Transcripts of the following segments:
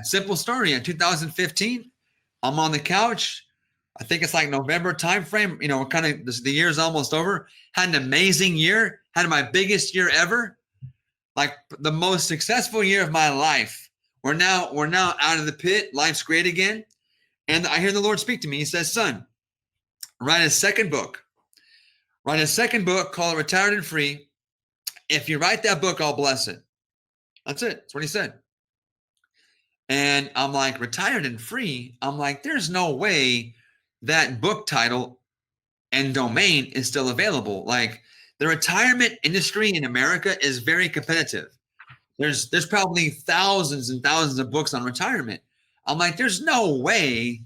Simple story. In 2015, I'm on the couch. I think it's like November timeframe. Kind of the year's almost over. Had an amazing year. Had my biggest year ever. Like the most successful year of my life. We're now out of the pit. Life's great again. And I hear the Lord speak to me. He says, son, write a second book. Write a second book called Retired and Free. If you write that book, I'll bless it. That's it. That's what he said. And I'm like, retired and free? I'm like, there's no way that book title and domain is still available. Like the retirement industry in America is very competitive. There's probably thousands and thousands of books on retirement. I'm like, there's no way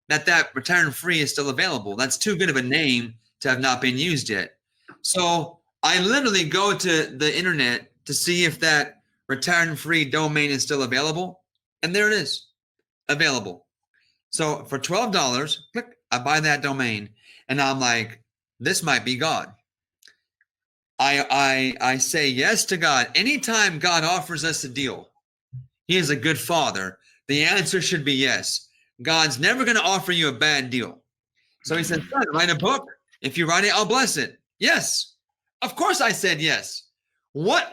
that retired and free is still available. That's too good of a name to have not been used yet. So I literally go to the internet to see if that retired and free domain is still available. And there it is, available. So for $12, click, I buy that domain. And I'm like, this might be God. I say yes to God. Anytime God offers us a deal, he is a good father. The answer should be yes. God's never going to offer you a bad deal. So he said, son, write a book. If you write it, I'll bless it. Yes. Of course I said yes. Why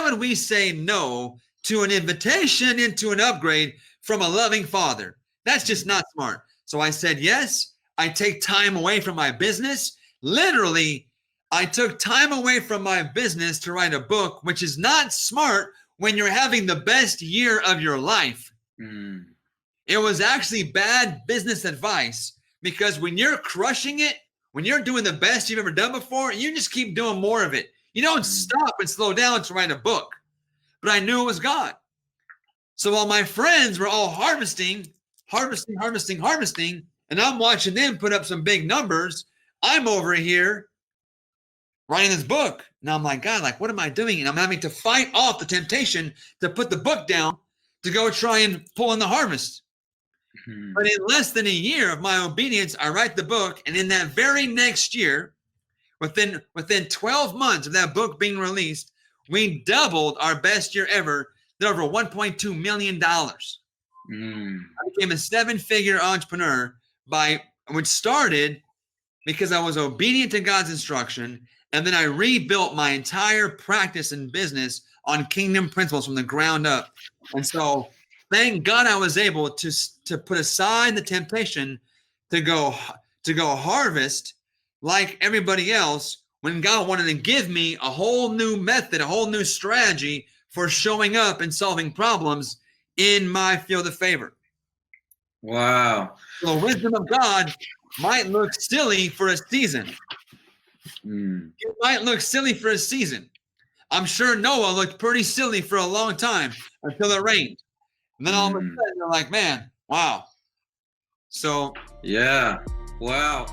would we say no to an invitation into an upgrade from a loving father? That's just not smart. So I said yes. I take time away from my business. Literally, I took time away from my business to write a book, which is not smart when you're having the best year of your life. It was actually bad business advice, because when you're crushing it, when you're doing the best you've ever done before, you just keep doing more of it. You don't stop and slow down to write a book. But I knew it was God. So while my friends were all harvesting, and I'm watching them put up some big numbers, I'm over here writing this book. Now I'm like, God, like, what am I doing? And I'm having to fight off the temptation to put the book down to go try and pull in the harvest. But in less than a year of my obedience, I write the book. And in that very next year, within 12 months of that book being released, we doubled our best year ever, did over $1.2 million. I became a 7-figure entrepreneur, which started because I was obedient to God's instruction. And then I rebuilt my entire practice and business on kingdom principles from the ground up. And so thank God I was able to put aside the temptation to go harvest like everybody else, when God wanted to give me a whole new method, a whole new strategy for showing up and solving problems in my field of favor. Wow. The wisdom of God might look silly for a season. It might look silly for a season. I'm sure Noah looked pretty silly for a long time until it rained. And then all of a sudden they're like, man, wow. So yeah. Wow.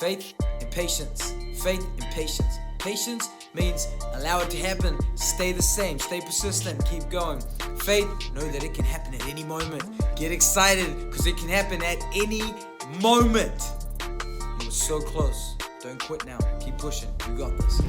Faith and patience. Faith and patience. Patience means allow it to happen. Stay the same. Stay persistent. Keep going. Faith, know that it can happen at any moment. Get excited because it can happen at any moment. You were so close. Don't quit now. Keep pushing. You got this.